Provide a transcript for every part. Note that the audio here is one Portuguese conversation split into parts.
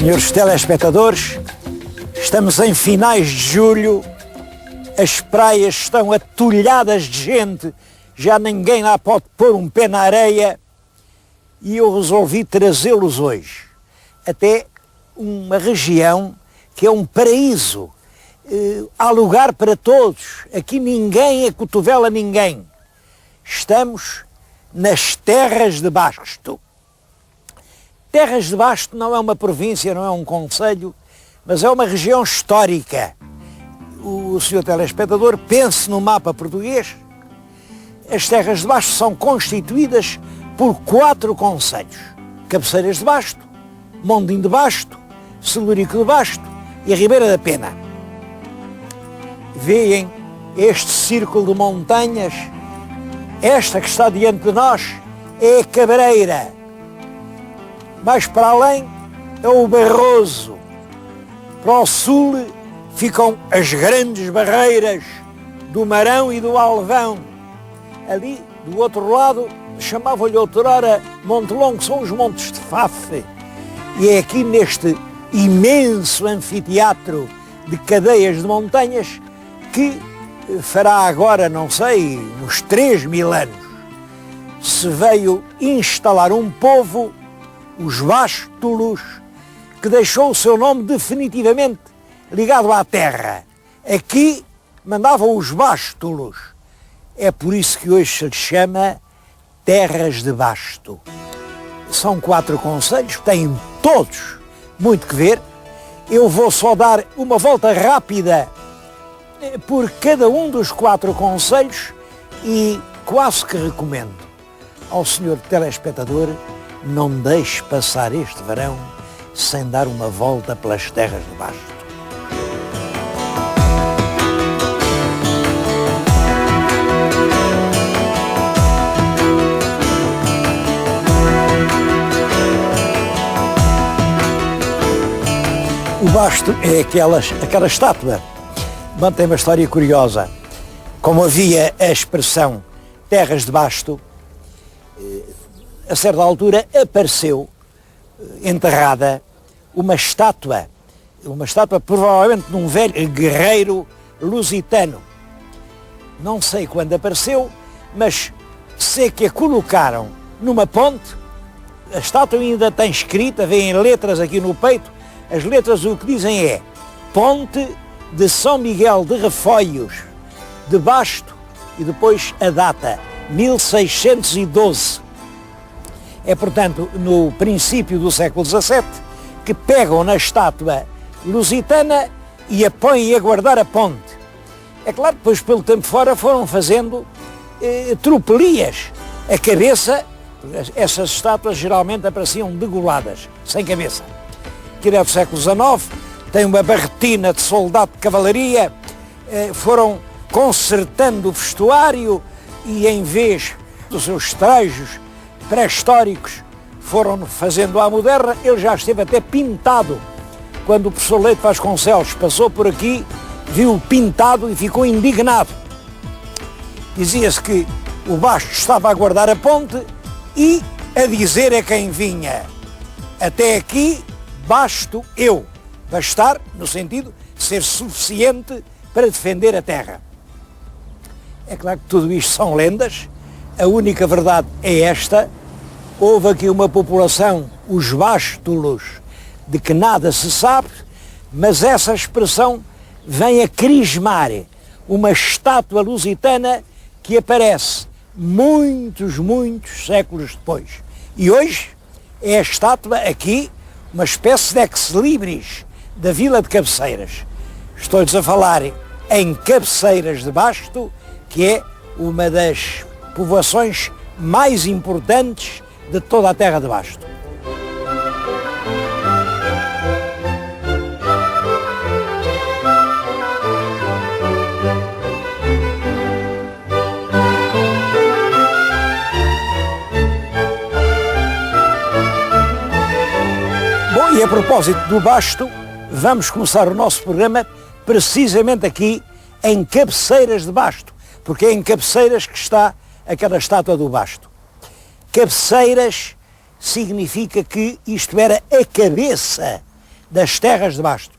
Senhores telespectadores, estamos em finais de julho, as praias estão atulhadas de gente, já ninguém lá pode pôr um pé na areia e eu resolvi trazê-los hoje até uma região que é um paraíso. Há lugar para todos, aqui ninguém acotovela ninguém. Estamos nas Terras de Basto. Terras de Basto não é uma província, não é um concelho, mas é uma região histórica. O senhor telespectador pense no mapa português. As Terras de Basto são constituídas por 4 concelhos: Cabeceiras de Basto, Mondim de Basto, Celúrico de Basto e a Ribeira da Pena. Veem este círculo de montanhas? Esta que está diante de nós é a Cabreira. Mais para além é o Barroso. Para o sul ficam as grandes barreiras do Marão e do Alvão. Ali, do outro lado, chamavam-lhe outrora Monte Longo, são os Montes de Fafe. E é aqui neste imenso anfiteatro de cadeias de montanhas que fará agora, não sei, uns 3.000 anos, se veio instalar um povo, os Bástulos, que deixou o seu nome definitivamente ligado à terra. Aqui mandavam os Bástulos. É por isso que hoje se lhes chama Terras de Basto. São 4 concelhos, têm todos muito que ver. Eu vou só dar uma volta rápida por cada um dos 4 concelhos e quase que recomendo ao senhor telespectador: não deixe passar este verão sem dar uma volta pelas Terras de Basto. O Basto é aquela estátua. Bom, tem uma história curiosa. Como havia a expressão Terras de Basto, a certa altura apareceu enterrada uma estátua provavelmente de um velho guerreiro lusitano. Não sei quando apareceu, mas sei que a colocaram numa ponte. A estátua ainda tem escrita, vêem letras aqui no peito. As letras o que dizem é Ponte de São Miguel de Refoios, de Basto, e depois a data, 1612. É, portanto, no princípio do século XVII, que pegam na estátua lusitana e a põem a guardar a ponte. É claro que depois, pelo tempo fora, foram fazendo tropelias. A cabeça, essas estátuas geralmente apareciam degoladas, sem cabeça. Que é do século XIX, tem uma barretina de soldado de cavalaria, foram consertando o vestuário e em vez dos seus trajos pré-históricos foram fazendo à moderna. Ele já esteve até pintado. Quando o professor Leite Vasconcelos passou por aqui, viu pintado e ficou indignado. Dizia-se que o Basto estava a guardar a ponte e a dizer a quem vinha: até aqui basto eu. Bastar, no sentido de ser suficiente para defender a terra. É claro que tudo isto são lendas. A única verdade é esta: houve aqui uma população, os Bástulos, de que nada se sabe, mas essa expressão vem a crismar uma estátua lusitana que aparece muitos séculos depois. E hoje é a estátua aqui, uma espécie de ex-libris da Vila de Cabeceiras. Estou-lhes a falar em Cabeceiras de Basto, que é uma das povoações mais importantes de toda a terra de Basto. Bom, e a propósito do Basto, vamos começar o nosso programa precisamente aqui em Cabeceiras de Basto, porque é em Cabeceiras que está aquela estátua do Basto. Cabeceiras significa que isto era a cabeça das terras de Basto.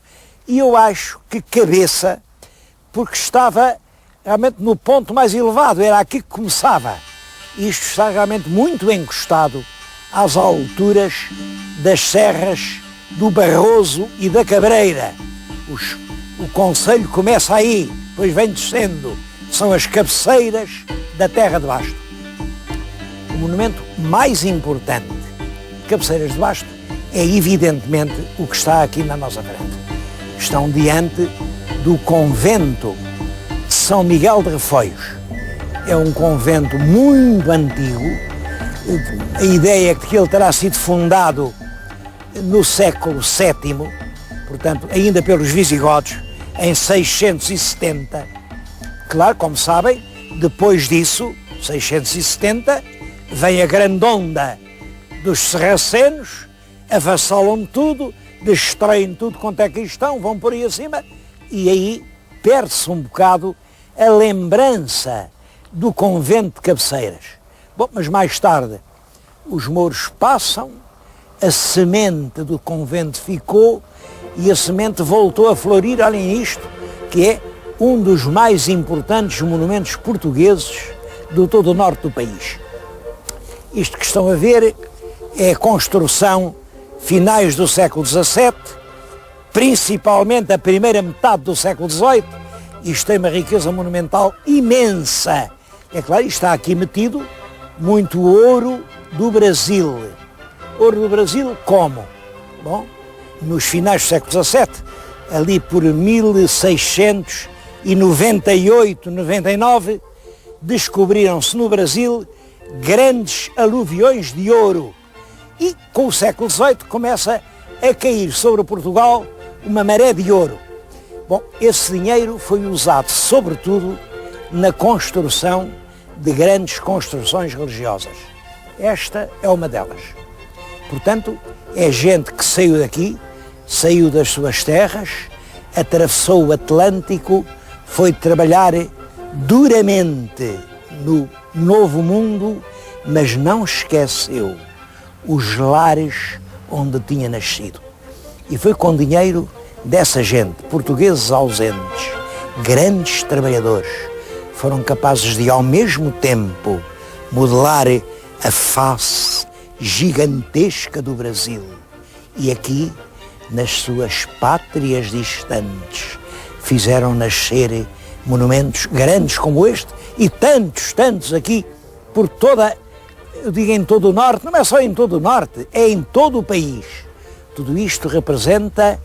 E eu acho que cabeça, porque estava realmente no ponto mais elevado, era aqui que começava. Isto está realmente muito encostado às alturas das serras do Barroso e da Cabreira. O concelho começa aí, depois vem descendo. São as cabeceiras da terra de Basto. O monumento mais importante de Cabeceiras de Basto é evidentemente o que está aqui na nossa frente. Estão diante do convento de São Miguel de Refoios. É um convento muito antigo. A ideia é que ele terá sido fundado no século VII, portanto, ainda pelos visigodos, em 670. Claro, como sabem, depois disso, 670, vem a grande onda dos sarracenos, avassalam tudo, destroem tudo quanto é que estão, vão por aí acima, e aí perde-se um bocado a lembrança do convento de Cabeceiras. Bom, mas mais tarde os mouros passam, a semente do convento ficou e a semente voltou a florir. Olhem isto, que é um dos mais importantes monumentos portugueses do todo o norte do país. Isto que estão a ver é a construção finais do século XVII, principalmente a primeira metade do século XVIII. Isto tem uma riqueza monumental imensa. É claro, está aqui metido muito ouro do Brasil. Ouro do Brasil como? Bom, nos finais do século XVII, ali por 1698, 99, descobriram-se no Brasil grandes aluviões de ouro. E com o século XVIII começa a cair sobre Portugal uma maré de ouro. Bom, esse dinheiro foi usado sobretudo na construção de grandes construções religiosas. Esta é uma delas. Portanto, é gente que saiu daqui, saiu das suas terras, atravessou o Atlântico, foi trabalhar duramente no novo mundo, mas não esqueceu os lares onde tinha nascido. E foi com dinheiro dessa gente, portugueses ausentes, grandes trabalhadores, foram capazes de ao mesmo tempo modelar a face gigantesca do Brasil e aqui, nas suas pátrias distantes, fizeram nascer monumentos grandes como este e tantos aqui por toda, eu digo em todo o norte, não é só em todo o norte, é em todo o país. Tudo isto representa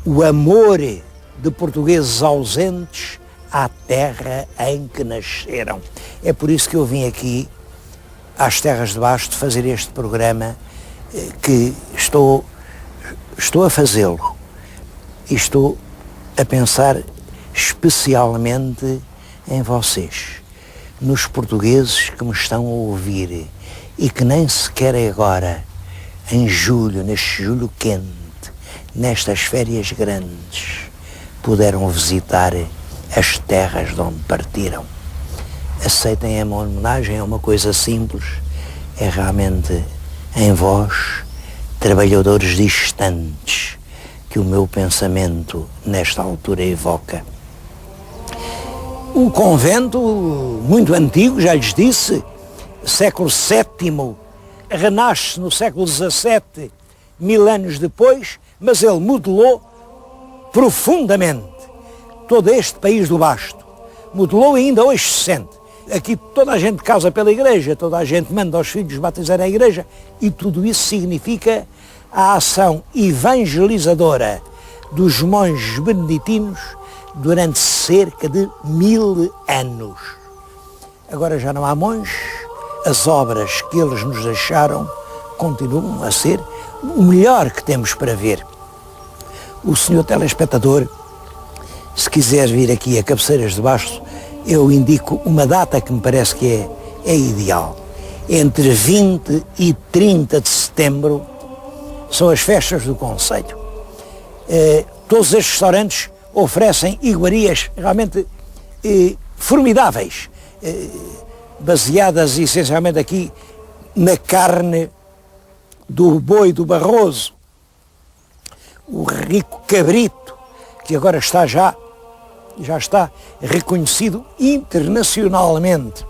o amor de portugueses ausentes à terra em que nasceram. É por isso que eu vim aqui às Terras de Basto fazer este programa, que estou a fazê-lo e estou a pensar especialmente em vocês, nos portugueses que me estão a ouvir e que nem sequer agora, em julho, neste julho quente, nestas férias grandes, puderam visitar as terras de onde partiram. Aceitem a minha homenagem, é uma coisa simples, é realmente em vós, trabalhadores distantes, que o meu pensamento nesta altura evoca. Um convento muito antigo, já lhes disse, século VII, renasce no século XVII, 1000 anos depois, mas ele modelou profundamente todo este país do Basto. Modelou e ainda hoje se sente. Aqui toda a gente casa pela igreja, toda a gente manda os filhos batizar a igreja e tudo isso significa a ação evangelizadora dos monges beneditinos durante cerca de 1000 anos. Agora já não há monges, as obras que eles nos deixaram continuam a ser o melhor que temos para ver. O senhor telespectador, se quiser vir aqui a Cabeceiras de Basto, eu indico uma data que me parece que é ideal. Entre 20 e 30 de setembro são as festas do concelho. Todos estes restaurantes oferecem iguarias realmente formidáveis, baseadas essencialmente aqui na carne do boi do Barroso. o rico cabrito, que agora já está reconhecido internacionalmente.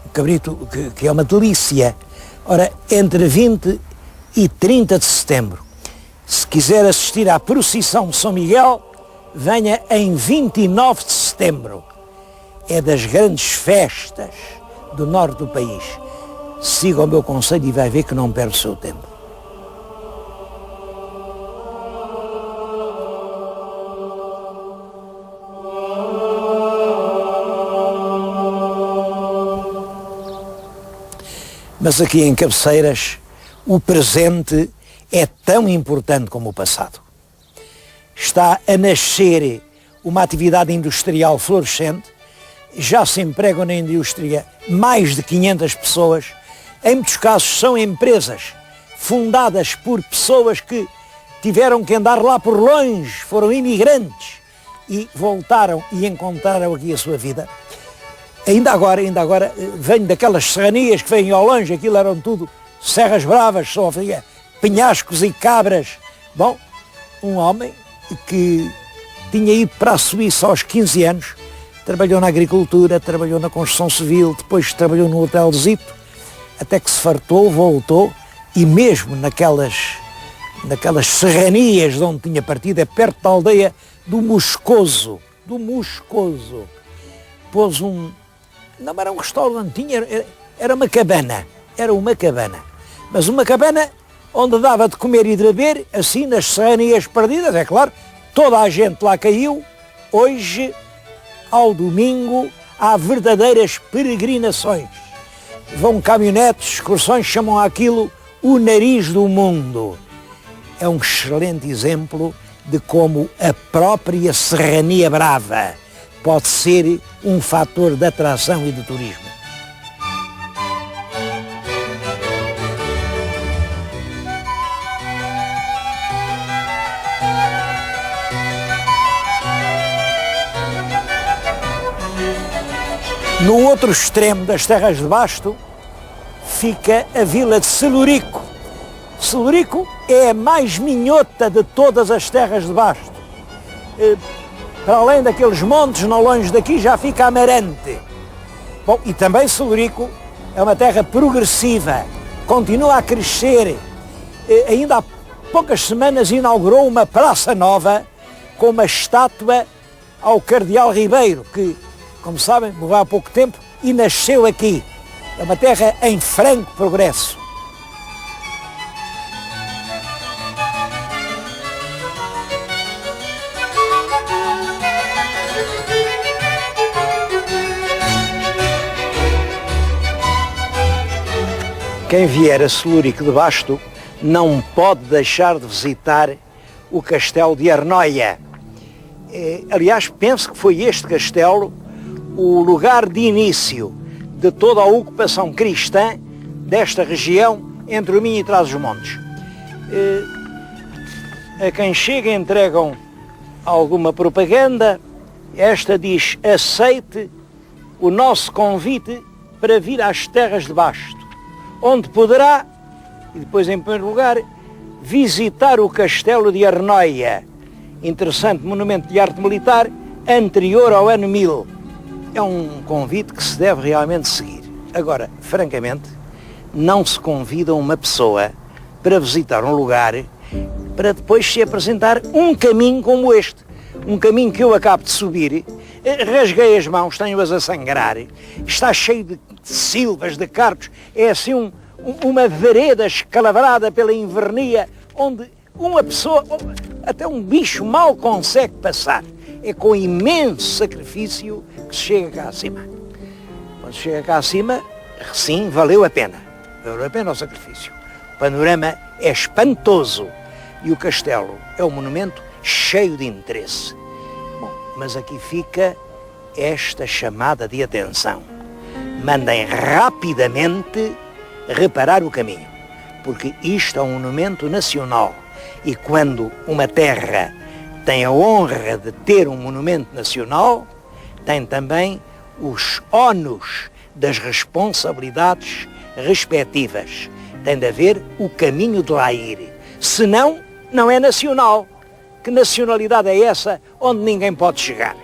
O cabrito que é uma delícia. Ora, entre 20 e 30 de setembro, se quiser assistir à procissão de São Miguel, venha em 29 de setembro. É das grandes festas do norte do país. Siga o meu conselho e vai ver que não perde o seu tempo. Mas aqui em Cabeceiras, o presente é tão importante como o passado. Está a nascer uma atividade industrial florescente, já se empregam na indústria mais de 500 pessoas, em muitos casos são empresas fundadas por pessoas que tiveram que andar lá por longe, foram imigrantes e voltaram e encontraram aqui a sua vida. Ainda agora, venho daquelas serranias que vêm ao longe, aquilo eram tudo serras bravas, só havia penhascos e cabras. Bom, um homem que tinha ido para a Suíça aos 15 anos, trabalhou na agricultura, trabalhou na construção civil, depois trabalhou no hotelzito, até que se fartou, voltou, e mesmo naquelas serranias de onde tinha partido, é perto da aldeia do Moscoso, pôs não era um restaurante, era uma cabana, mas uma cabana onde dava de comer e de beber, assim nas serranias perdidas, é claro, toda a gente lá caiu. Hoje, ao domingo, há verdadeiras peregrinações. Vão caminhonetes, excursões, chamam aquilo o nariz do mundo. É um excelente exemplo de como a própria Serrania Brava pode ser um fator de atração e de turismo. No outro extremo das terras de Basto fica a vila de Celurico. Celurico é a mais minhota de todas as terras de Basto. Para além daqueles montes, não longe daqui, já fica Amarante. Bom, e também Celurico é uma terra progressiva, continua a crescer. Ainda há poucas semanas inaugurou uma praça nova com uma estátua ao Cardeal Ribeiro, que, como sabem, morreu há pouco tempo e nasceu aqui. É uma terra em franco progresso. Quem vier a Celurico de Basto não pode deixar de visitar o castelo de Arnoia. Aliás, penso que foi este castelo o lugar de início de toda a ocupação cristã desta região entre o Minho e Trás-os-Montes. A quem chega entregam alguma propaganda. Esta diz: aceite o nosso convite para vir às terras de Basto, onde poderá, e depois em primeiro lugar, visitar o castelo de Arnoia, interessante monumento de arte militar anterior ao ano 1000. É um convite que se deve realmente seguir. Agora, francamente, não se convida uma pessoa para visitar um lugar para depois se apresentar um caminho como este. Um caminho que eu acabo de subir, rasguei as mãos, tenho-as a sangrar, está cheio de silvas, de carpos, é assim uma vereda escalavrada pela invernia, onde uma pessoa, até um bicho mal consegue passar. É com imenso sacrifício que se chega cá acima. Quando se chega cá acima, sim, valeu a pena o sacrifício. O panorama é espantoso e o castelo é um monumento cheio de interesse. Bom, mas aqui fica esta chamada de atenção. Mandem rapidamente reparar o caminho, porque isto é um monumento nacional e quando uma terra tem a honra de ter um monumento nacional, tem também os ónus das responsabilidades respectivas. Tem de haver o caminho de lá ir. Senão, não é nacional. Que nacionalidade é essa onde ninguém pode chegar?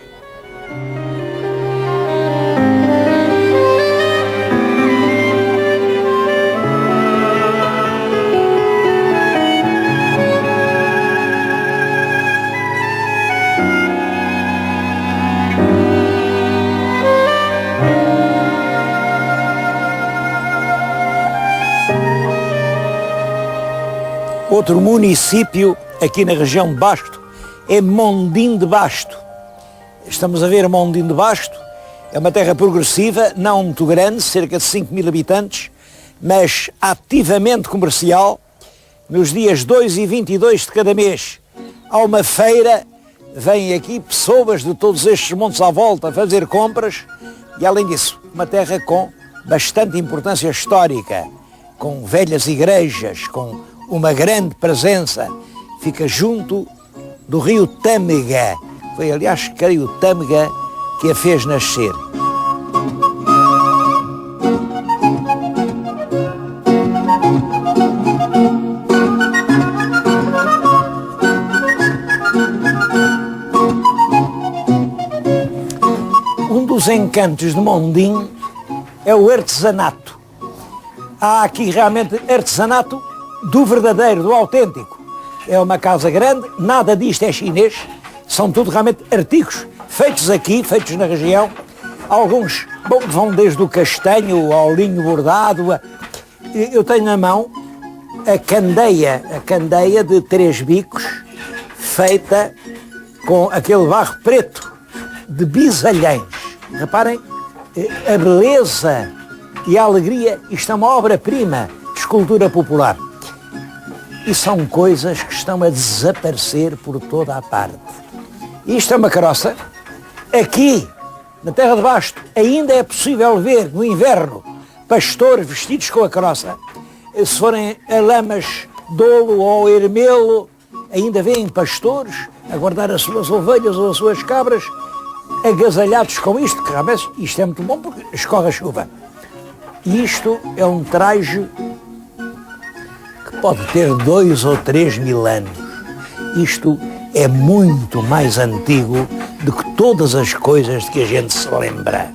Outro município aqui na região de Basto é Mondim de Basto. Estamos a ver Mondim de Basto, é uma terra progressiva, não muito grande, cerca de 5.000 habitantes, mas ativamente comercial. Nos dias 2 e 22 de cada mês há uma feira, vêm aqui pessoas de todos estes montes à volta fazer compras e, além disso, uma terra com bastante importância histórica, com velhas igrejas, com uma grande presença. Fica junto do rio Tâmega. Foi, aliás, creio, o Tâmega que a fez nascer. Um dos encantos de Mondim é o artesanato. Há aqui realmente artesanato do verdadeiro, do autêntico. É uma casa grande, nada disto é chinês, são tudo realmente artigos feitos aqui, feitos na região. Alguns vão desde o castanho ao linho bordado. Eu tenho na mão a candeia de 3 bicos, feita com aquele barro preto de Bisalhães. Reparem a beleza e a alegria, isto é uma obra-prima de escultura popular. E são coisas que estão a desaparecer por toda a parte. Isto é uma caroça. Aqui, na Terra de Basto, ainda é possível ver, no inverno, pastores vestidos com a caroça. Se forem a Lamas, Dolo ou Ermelo, ainda vêem pastores a guardar as suas ovelhas ou as suas cabras, agasalhados com isto, que realmente isto é muito bom porque escorre a chuva. Isto é um traje pode ter 2 ou 3 mil anos. Isto é muito mais antigo do que todas as coisas de que a gente se lembra.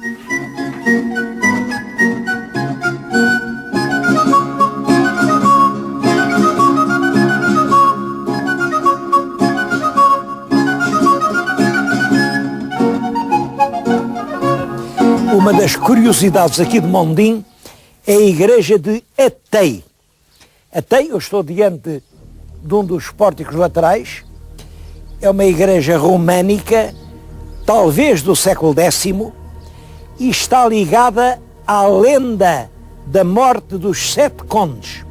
Uma das curiosidades aqui de Mondim é a igreja de Atei. Até eu estou diante de um dos pórticos laterais, é uma igreja românica, talvez do século X, e está ligada à lenda da morte dos 7 condes.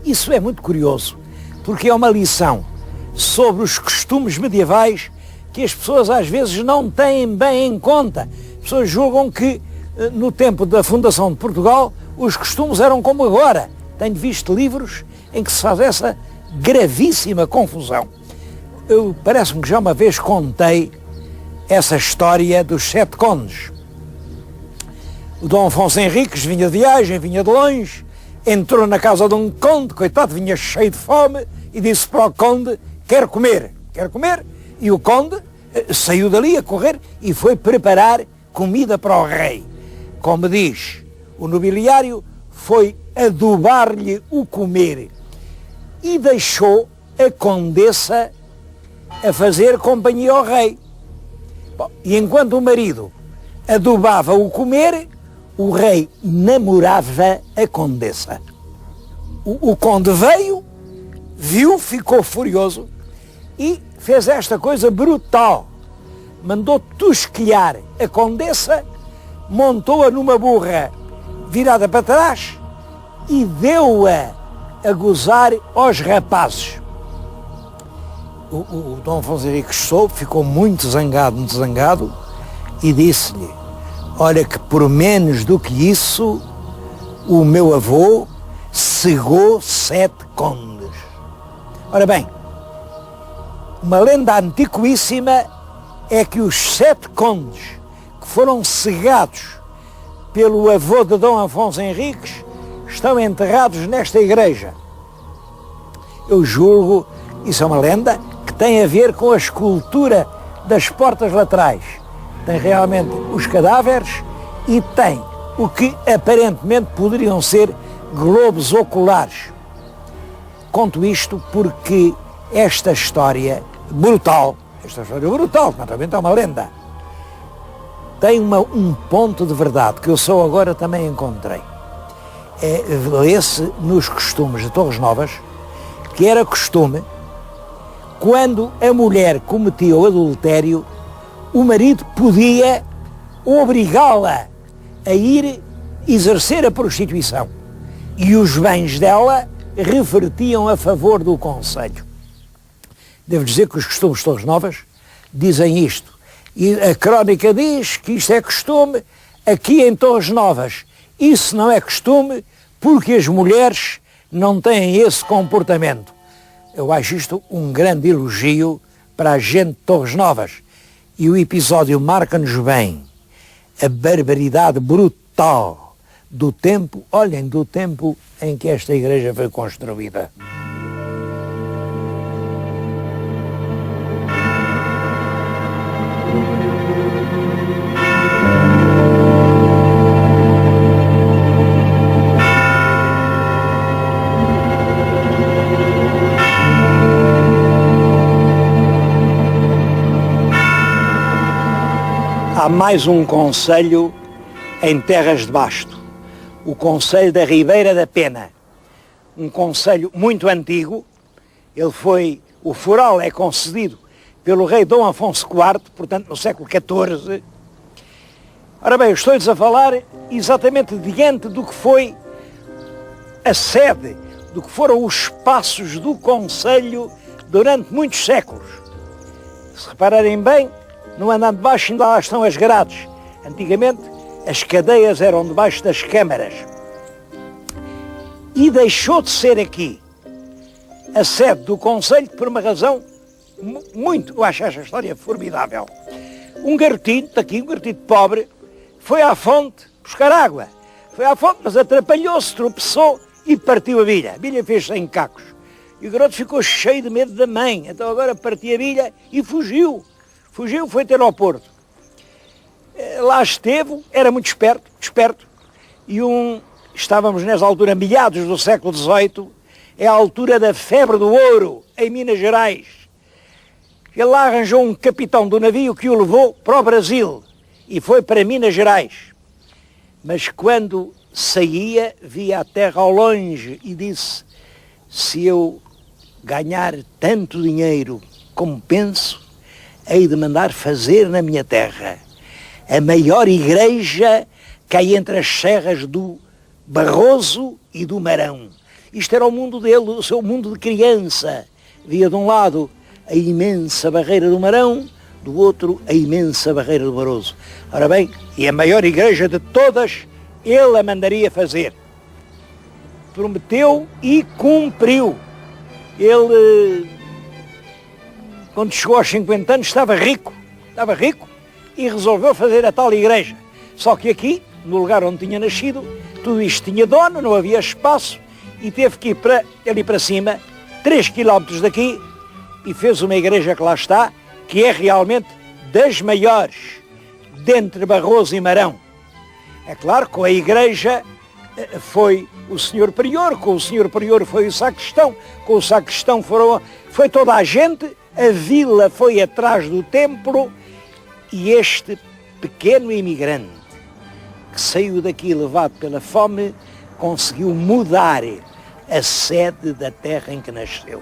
Isso é muito curioso, porque é uma lição sobre os costumes medievais que as pessoas às vezes não têm bem em conta. As pessoas julgam que no tempo da fundação de Portugal os costumes eram como agora. Tenho visto livros em que se faz essa gravíssima confusão. Parece-me que já uma vez contei essa história dos 7 condes. O Dom Afonso Henriques vinha de viagem, vinha de longe, entrou na casa de um conde, coitado, vinha cheio de fome, e disse para o conde, quer comer, e o conde saiu dali a correr e foi preparar comida para o rei. Como diz o nobiliário, foi adubar-lhe o comer e deixou a condessa a fazer companhia ao rei. Bom, e enquanto o marido adubava o comer, o rei namorava a condessa. O conde veio, viu, ficou furioso e fez esta coisa brutal. Mandou tosquilhar a condessa, montou-a numa burra virada para trás e deu-a a gozar aos rapazes. O Dom Afonso Henriques soube, ficou muito zangado e disse-lhe, olha que por menos do que isso o meu avô cegou 7 condes. Ora bem, uma lenda antiquíssima é que os 7 condes que foram cegados pelo avô de Dom Afonso Henriques estão enterrados nesta igreja. Eu julgo Isso é uma lenda que tem a ver com a escultura das portas laterais. Tem realmente os cadáveres e tem o que aparentemente poderiam ser globos oculares. Conto isto porque esta história brutal, que naturalmente é uma lenda, tem um ponto de verdade que eu só agora também encontrei. Lê-se nos costumes de Torres Novas que era costume, quando a mulher cometia o adultério, o marido podia obrigá-la a ir exercer a prostituição. E os bens dela revertiam a favor do concelho. Devo dizer que os costumes de Torres Novas dizem isto. E a crónica diz que isto é costume aqui em Torres Novas. Isso não é costume porque as mulheres não têm esse comportamento. Eu acho isto um grande elogio para a gente de Torres Novas. E o episódio marca-nos bem a barbaridade brutal do tempo, olhem, do tempo em que esta igreja foi construída. Há mais um concelho em Terras de Basto, o Concelho da Ribeira da Pena, um concelho muito antigo. O foral é concedido pelo rei Dom Afonso IV, portanto no século XIV. Ora bem, eu estou-lhes a falar exatamente diante do que foi a sede, do que foram os espaços do concelho durante muitos séculos. Se repararem bem, no andar de baixo ainda lá estão as grades. Antigamente as cadeias eram debaixo das câmaras. E deixou de ser aqui a sede do concelho por uma razão eu acho esta história formidável. Um garotinho, daqui, um garotinho pobre, foi à fonte buscar água. Foi à fonte, mas atrapalhou-se, tropeçou e partiu a bilha. A bilha fez-se em cacos. E o garoto ficou cheio de medo da mãe. Então agora partiu a bilha e fugiu. Fugiu, foi ter ao Porto. Lá esteve, era muito desperto, e estávamos nessa altura, meados do século XVIII, é a altura da febre do ouro, em Minas Gerais. Ele lá arranjou um capitão do navio que o levou para o Brasil, e foi para Minas Gerais. Mas quando saía, via a terra ao longe e disse: se eu ganhar tanto dinheiro como penso, hei de mandar fazer na minha terra a maior igreja que há entre as serras do Barroso e do Marão. Isto era o mundo dele, o seu mundo de criança. Via de um lado a imensa barreira do Marão, do outro a imensa barreira do Barroso. Ora bem, e a maior igreja de todas, ele a mandaria fazer. Prometeu e cumpriu. Ele, quando chegou aos 50 anos, estava rico e resolveu fazer a tal igreja. Só que aqui, no lugar onde tinha nascido, tudo isto tinha dono, não havia espaço, e teve que ir ali para cima, 3 quilómetros daqui, e fez uma igreja que lá está, que é realmente das maiores, dentre Barroso e Marão. É claro que com a igreja foi o senhor prior, com o senhor prior foi o sacristão, com o sacristão foi toda a gente, a vila foi atrás do templo, e este pequeno imigrante que saiu daqui levado pela fome conseguiu mudar a sede da terra em que nasceu.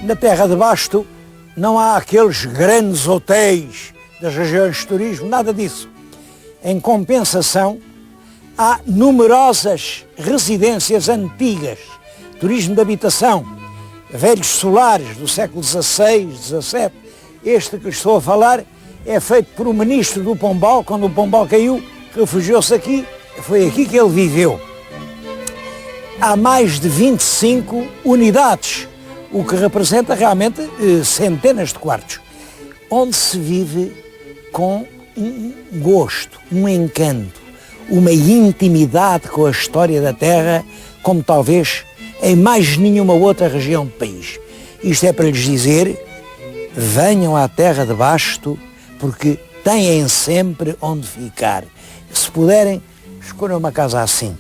Na Terra de Basto não há aqueles grandes hotéis das regiões de turismo, nada disso. Em compensação, há numerosas residências antigas, turismo de habitação, velhos solares do século XVI, XVII. Este que estou a falar é feito por um ministro do Pombal. Quando o Pombal caiu, refugiou-se aqui, foi aqui que ele viveu. Há mais de 25 unidades, o que representa realmente centenas de quartos, onde se vive com um gosto, um encanto, uma intimidade com a história da terra, como talvez em mais nenhuma outra região do país. Isto é para lhes dizer, venham à Terra de Basto, porque têm sempre onde ficar. Se puderem, escolham uma casa assim.